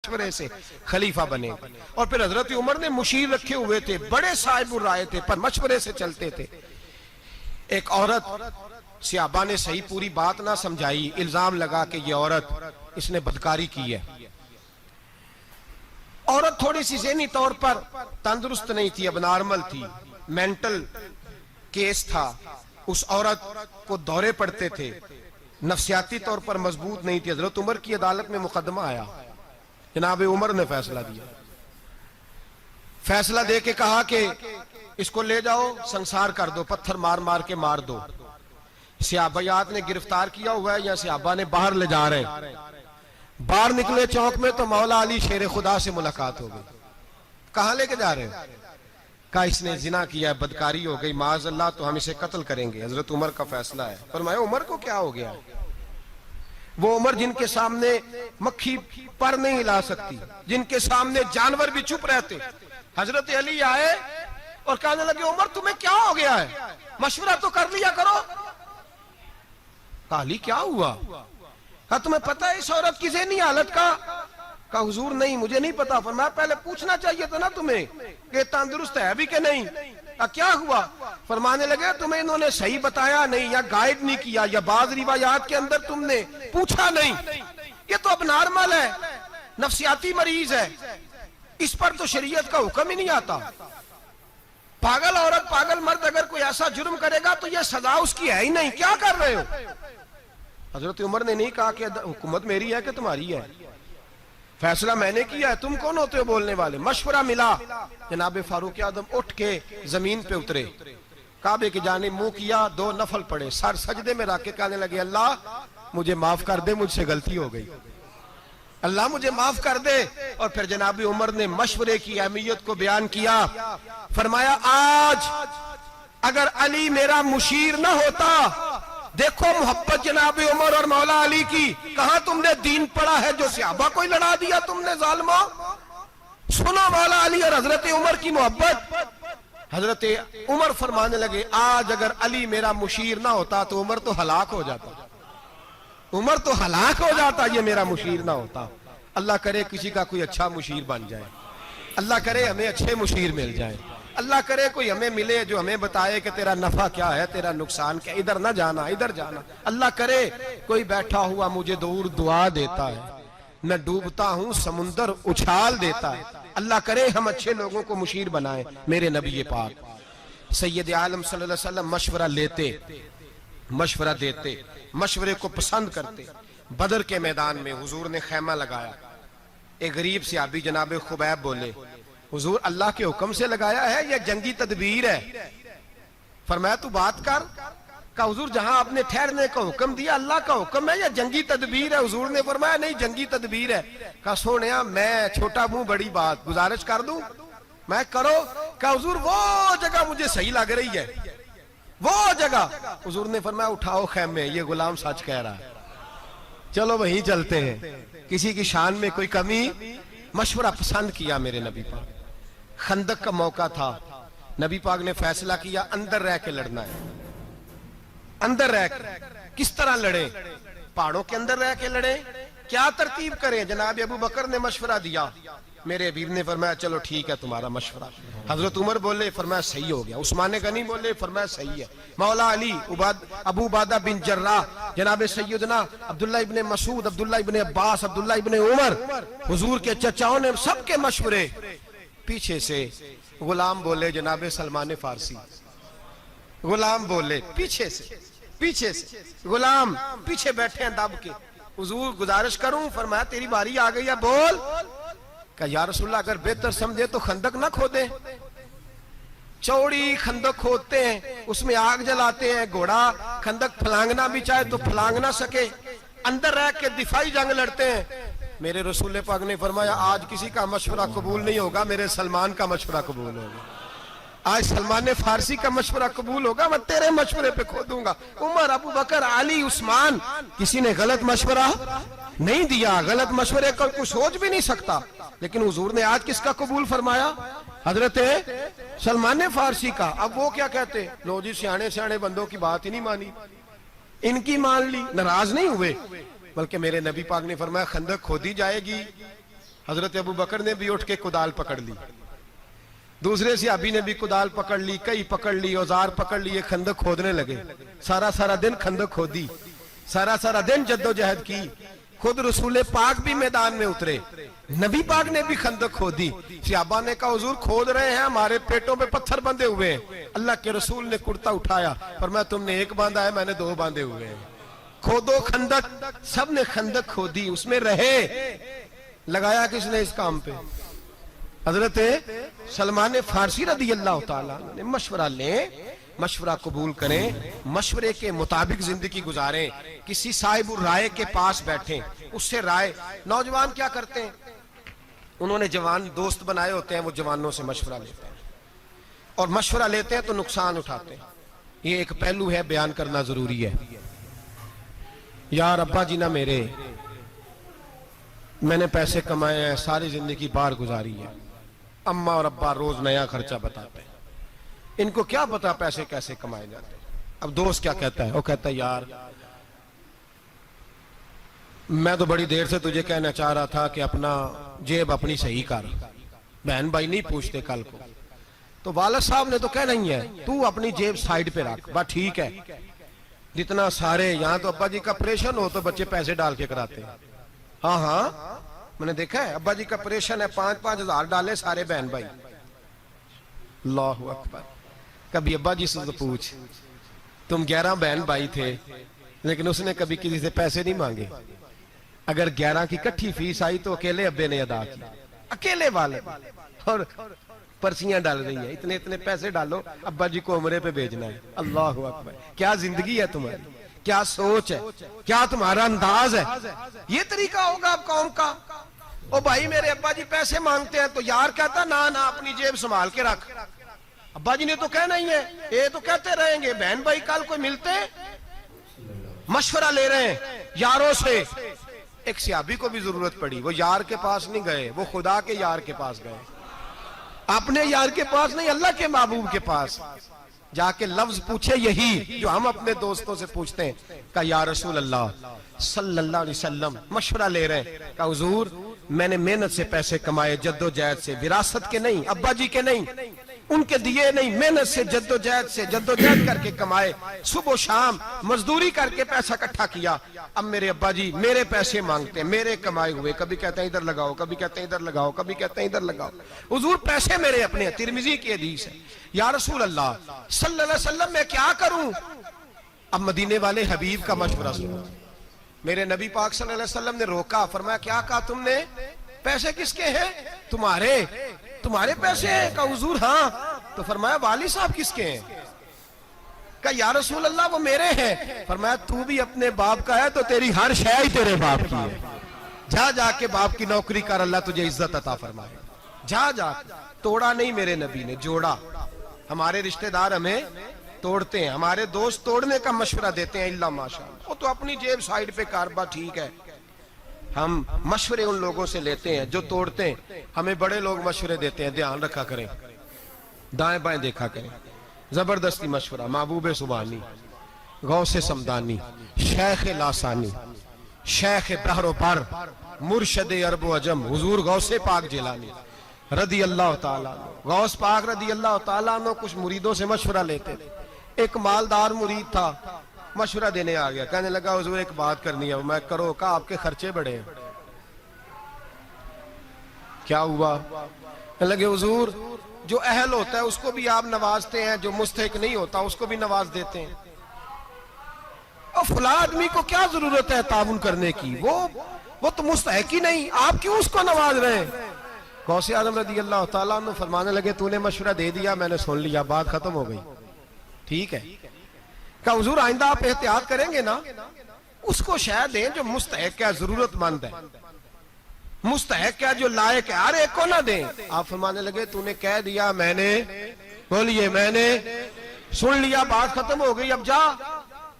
مشورے سے خلیفہ بنے گا. اور پھر حضرت عمر نے مشیر رکھے ہوئے تھے, بڑے صاحب الرائے تھے, پر مشورے سے چلتے تھے. ایک عورت, صحابہ نے صحیح پوری بات نہ سمجھائی, الزام لگا کہ یہ عورت اس نے بدکاری کی ہے. عورت تھوڑی سی ذہنی طور پر تندرست نہیں تھی, اب نارمل تھی, مینٹل کیس تھا. اس عورت کو دورے پڑتے تھے, نفسیاتی طور پر مضبوط نہیں تھی. حضرت عمر کی عدالت میں مقدمہ آیا, جناب عمر نے فیصلہ دیا. فیصلہ دے کے کہا کہ اس کو لے جاؤ, سنسار کر دو, پتھر مار مار کے مار دو. صحابیات نے گرفتار کیا ہوا ہے یا صحابہ نے باہر لے جا رہے ہیں. باہر نکلے چوک میں تو مولا علی شیر خدا سے ملاقات ہو گئی. کہاں لے کے جا رہے ہیں؟ کہا اس نے زنا کیا ہے, بدکاری ہو گئی, معاذ اللہ, تو ہم اسے قتل کریں گے. حضرت عمر کا فیصلہ ہے. فرمایا عمر کو کیا ہو گیا؟ وہ عمر جن کے سامنے مکھی پر نہیں ہلا سکتی, جن کے سامنے جانور بھی چپ رہتے. حضرت علی آئے اور کہنے لگے عمر تمہیں کیا ہو گیا ہے, مشورہ تو کر لیا کرو. کہا علی کیا ہوا؟ کہا تمہیں پتہ ہے اس عورت کی ذہنی حالت کا؟ کہا حضور نہیں, مجھے نہیں پتا. فرمایا پہلے پوچھنا چاہیے تھا نا تمہیں کہ تندرست ہے بھی کہ نہیں. کہا کیا ہوا؟ فرمانے لگے تمہیں انہوں نے صحیح بتایا نہیں, یا گائیڈ نہیں کیا, یا بعض روایات کے اندر تم نے پوچھا نہیں. یہ تو اب نارمل ہے, نفسیاتی مریض ہے, اس پر تو شریعت کا حکم ہی نہیں آتا. پاگل عورت, پاگل مرد اگر کوئی ایسا جرم کرے گا تو یہ سزا اس کی ہے ہی نہیں, کیا کر رہے ہو؟ حضرت عمر نے نہیں کہا کہ حکومت میری ہے کہ تمہاری ہے, فیصلہ میں نے کیا ہے, تم کون ہوتے ہو بولنے والے؟ مشورہ ملا. جناب فاروق اعظم اٹھ کے زمین پہ اترے, کعبے کی جانب منہ کیا, 2 نفل پڑے, سر سجدے میں رکھ کے کہنے لگے اللہ مجھے معاف کر دے, مجھ سے غلطی ہو گئی, اللہ مجھے معاف کر دے. اور پھر جناب عمر نے مشورے کی اہمیت کو بیان کیا. فرمایا آج اگر علی میرا مشیر نہ ہوتا, دیکھو محبت جناب عمر اور مولا علی کی, کہاں تم نے دین پڑھا ہے جو صحابہ کو ہی لڑا دیا تم نے ظالموں. سنو مولا علی اور حضرت عمر کی محبت. حضرت عمر فرمانے لگے آج اگر علی میرا مشیر نہ ہوتا تو عمر تو ہلاک ہو جاتا, عمر تو ہلاک ہو جاتا یہ میرا مشیر نہ ہوتا. اللہ کرے کسی کا کوئی اچھا مشیر بن جائے, اللہ کرے ہمیں اچھے مشیر مل جائے, اللہ کرے کوئی ہمیں ملے جو ہمیں بتائے کہ تیرا نفع کیا ہے, تیرا نقصان کیا, ادھر نہ جانا ادھر جانا. اللہ کرے کوئی بیٹھا ہوا مجھے دور دعا دیتا ہے, میں ڈوبتا ہوں سمندر اچھال دیتا ہے. اللہ کرے ہم اچھے لوگوں کو مشیر بنائیں. میرے نبی پاک سید عالم صلی اللہ علیہ وسلم مشورہ لیتے, مشورہ دیتے, مشورے کو پسند کرتے. بدر کے میدان میں حضور نے خیمہ لگایا. ایک غریب صحابی جناب خبیب بولے حضور اللہ کے حکم سے لگایا ہے یا جنگی تدبیر ہے؟ فرمایا تو بات کر. کہا حضور جہاں آپ نے ٹھہرنے کا حکم دیا اللہ کا حکم ہے یا جنگی تدبیر ہے؟ حضور نے فرمایا نہیں جنگی تدبیر ہے. کہا سونیا میں چھوٹا منہ بڑی بات, گزارش کر دوں میں کرو. کہا حضور وہ جگہ مجھے صحیح لگ رہی ہے, وہ جگہ. حضور نے فرمایا اٹھاؤ خیمے, یہ غلام سچ کہہ رہا ہے, چلو وہیں چلتے ہیں, کسی کی شان میں کوئی کمی. مشورہ پسند کیا میرے نبی پاک. خندق کا موقع تھا, نبی پاک نے فیصلہ کیا اندر رہ کے لڑنا ہے. اندر رہ کے کس طرح لڑیں؟ پہاڑوں کے اندر رہ کے لڑیں, کیا ترتیب کریں؟ جناب ابو بکر نے مشورہ دیا, میرے حبیب نے فرمایا چلو ٹھیک ہے تمہارا مشورہ. حضرت عمر بولے, فرمایا صحیح ہو گیا. عثمان غنی بولے, فرمایا صحیح ہے. مولا علی, ابو عبیدہ بن جراح, جناب سیدنا عبداللہ ابن مسعود, عبداللہ ابن عباس, عبداللہ ابن عمر, حضور کے چچاؤں نے سب کے مشورے. پیچھے سے غلام بولے جناب سلمان فارسی, غلام بولے پیچھے سے غلام پیچھے بیٹھے ہیں دب کے. حضور گزارش کروں؟ فرمایا تیری باری آ گئی ہے, بول. کہ یا رسول اللہ اگر بہتر سمجھے تو خندق نہ کھودیں, چوڑی خندق کھودتے ہیں, اس میں آگ جلاتے ہیں, گھوڑا خندق پھلانگنا بھی چاہے تو پھلانگ نہ سکے, اندر رہ کے دفاعی جنگ لڑتے ہیں. میرے رسول پاک نے فرمایا آج کسی کا مشورہ قبول نہیں ہوگا, میرے سلمان کا مشورہ قبول ہوگا. آج سلمان فارسی کا مشورہ قبول ہوگا, میں تیرے مشورے پہ کھودوں گا. عمر, ابو بکر, علی, عثمان, کسی نے غلط مشورہ نہیں دیا, غلط مشورے کا کوئی سوچ بھی نہیں سکتا. لیکن حضور نے آج کس کا قبول فرمایا؟ حضرت سلمان فارسی کا. اب وہ کیا کہتے, لو جی سیانے سیانے بندوں کی بات ہی نہیں مانی, ان کی مان لی. ناراض نہیں ہوئے, بلکہ میرے نبی پاک نے فرمایا خندق کھودی جائے گی, حضرت ابو بکر نے بھی اٹھ کے کدال پکڑ لی, دوسرے صحابی نے بھی کدال پکڑ لی, کئی پکڑ لی, اوزار پکڑ لی, خندق کھودنے لگے. سارا دن خندق کھودی, سارا دن جدوجہد کی. خود رسول پاک بھی میدان میں اترے, نبی پاک نے بھی خندق کھودی. صحابہ نے کہا حضور کھود رہے ہیں, ہمارے پیٹوں پہ پتھر بندھے ہوئے ہیں. اللہ کے رسول نے کرتا اٹھایا, فرمایا تم نے ایک باندھا ہے, میں نے دو باندھے ہوئے ہیں. کھودو خندق. سب نے خندق کھودی, اس میں رہے. لگایا کس نے اس کام پہ؟ حضرت سلمان فارسی رضی اللہ تعالیٰ نے مشورہ لیں, مشورہ قبول کریں, مشورے کے مطابق زندگی گزاریں. کسی صاحب رائے کے پاس بیٹھیں, اس سے رائے. نوجوان کیا کرتے ہیں, انہوں نے جوان دوست بنائے ہوتے ہیں, وہ جوانوں سے مشورہ لیتے ہیں, اور مشورہ لیتے ہیں تو نقصان اٹھاتے ہیں. یہ ایک پہلو ہے, بیان کرنا ضروری ہے. یار ابا جی نہ میرے, میں نے پیسے کمائے ہیں, ساری زندگی باہر گزاری ہے. اماں اور ابا روز نیا خرچہ بتاتے ہیں, ان کو کیا پتا پیسے کیسے کمائے جاتے ہیں. اب دوست کیا کہتا ہے, وہ کہتا ہے یار میں تو بڑی دیر سے تجھے کہنا چاہ رہا تھا کہ اپنا جیب اپنی صحیح کر. بہن بھائی نہیں پوچھتے کل کو, تو والد صاحب نے تو کہنا ہی ہے تو اپنی جیب سائیڈ پہ رکھ. بات ٹھیک ہے, جتنا سارے یہاں تو ابا جی کا آپریشن ہو تو بچے پیسے ڈال کے کراتے ہیں. ہاں میں نے دیکھا ہے, ابا جی کا آپریشن ہے, 5-5 ہزار ڈالے سارے بہن بھائی. اللہ اکبر. کبھی ابا جی سے تو پوچھ, تم 11 بہن بھائی تھے لیکن اس نے کبھی کسی سے پیسے نہیں مانگے. اگر 11 کی کٹھی فیس آئی تو اکیلے ابے نے ادا کی, اکیلے والے, اور پرچیاں ڈال رہی ہیں, اتنے پیسے ڈالو, ابا جی کو عمرے پہ بھیجنا ہے. اللہ اکبر. کیا زندگی ہے تمہاری, کیا سوچ ہے, کیا تمہارا انداز ہے. یہ طریقہ ہوگا اب قوم کا. او بھائی میرے ابا جی پیسے مانگتے ہیں, تو یار کہتا نہ اپنی جیب سنبھال کے رکھ. ابا جی نے تو کہنا ہی ہے, یہ تو کہتے رہیں گے. بہن بھائی کل کوئی ملتے مشورہ لے رہے ہیں یاروں سے. ایک صحابی کو بھی ضرورت پڑی, وہ یار کے پاس نہیں گئے, وہ خدا کے یار کے پاس گئے. اپنے یار کے پاس نہیں, اللہ کے محبوب کے پاس جا کے لفظ پوچھے یہی جو ہم اپنے دوستوں سے پوچھتے ہیں. کہا یا رسول اللہ صلی اللہ علیہ وسلم, مشورہ لے رہے ہیں. کہا حضور میں نے محنت سے پیسے کمائے, جدوجہد سے, وراثت کے نہیں, ابا جی کے نہیں, ان کے دیے نہیں, محنت سے جدوجہد کر کے کمائے, صبح و شام مزدوری کر کے پیسہ اکٹھا کیا. اب میرے ابا جی میرے پیسے مانگتے ہیں, میرے کمائے ہوئے, کبھی کہتے ہیں ادھر لگاؤ, کبھی کہتے ہیں ادھر لگاؤ, کبھی کہتے ہیں ادھر لگاؤ. حضور پیسے میرے اپنے ہیں, ترمذی کی حدیث ہے. یا رسول اللہ صلی اللہ علیہ وسلم میں کیا کروں؟ اب مدینے والے حبیب کا مشورہ سنو. میرے نبی پاک صلی اللہ علیہ وسلم نے روکا, فرمایا کیا کہا تم نے, پیسے کس کے ہیں؟ تمہارے پیسے ہیں؟ کہا حضور ہاں. تو فرمایا والی صاحب کس کے ہیں؟ کہا یا رسول اللہ وہ میرے ہیں. فرمایا تو بھی اپنے باپ کا ہے تو تیری ہر شے ہی تیرے باپ کی ہے. جا کے باپ کی نوکری کر, اللہ تجھے عزت عطا فرمائے. جا توڑا نہیں میرے نبی نے, جوڑا. ہمارے رشتہ دار ہمیں توڑتے ہیں, ہمارے دوست توڑنے کا مشورہ دیتے ہیں, اللہ ماشاءاللہ, وہ تو اپنی جیب سائیڈ پہ کاربا ٹھیک ہے. ہم مشورے ان لوگوں سے لیتے ہیں جو توڑتے ہیں. ہمیں بڑے لوگ مشورے دیتے ہیں, دھیان رکھا کریں, دائیں بائیں دیکھا کریں. زبردستی مشورہ, محبوب سبحانی, غوث سمدانی, شیخ لاسانی, شیخ بحر و بر, مرشد عرب و عجم, حضور غوث پاک جیلانی رضی اللہ تعالیٰ عنہ. غوث پاک رضی اللہ تعالیٰ عنہ کچھ مریدوں سے مشورہ لیتے تھے. ایک مالدار مرید تھا, مشورہ دینے آ گیا, کہنے لگا حضور ایک بات کرنی ہے. میں کرو. کہا آپ کے خرچے بڑے ہیں. کیا ہوا؟ کہنے لگے حضور جو اہل ہوتا ہے اس کو بھی آپ نوازتے ہیں, جو مستحق نہیں ہوتا اس کو بھی نواز دیتے ہیں. اور فلاں آدمی کو کیا ضرورت ہے تعاون کرنے کی, وہ تو مستحق ہی نہیں, آپ کیوں اس کو نواز رہے ہیں؟ غوث اعظم رضی اللہ تعالیٰ عنہ فرمانے لگے تو نے مشورہ دے دیا, میں نے سن لیا, بات ختم ہو گئی, ٹھیک ہے. کہا حضور آئندہ آپ احتیاط کریں گے نا, اس کو شاید دیں جو مستحق ہے, ضرورت مند ہے, مستحق ہے, جو لائق ہے, ہر ایک کو نہ دیں. آپ فرمانے لگے تو نے کہہ دیا, میں نے بولیے میں نے سن لیا, بات ختم ہو گئی, اب جا.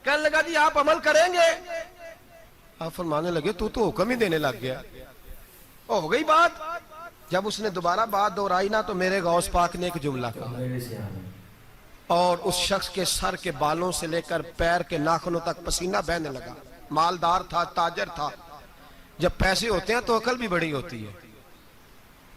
کہنے لگا جی آپ عمل کریں گے؟ آپ فرمانے لگے تو حکم ہی دینے لگ گیا, ہو گئی بات. جب اس نے دوبارہ بات دہرائی نا تو میرے غوث پاک نے ایک جملہ کہا, اور اس شخص کے سر کے بالوں سے لے کر پیر کے ناخنوں تک پسینہ بہنے لگا. مالدار تھا, تاجر تھا. جب پیسے ہوتے ہیں تو عقل بھی بڑی ہوتی ہے.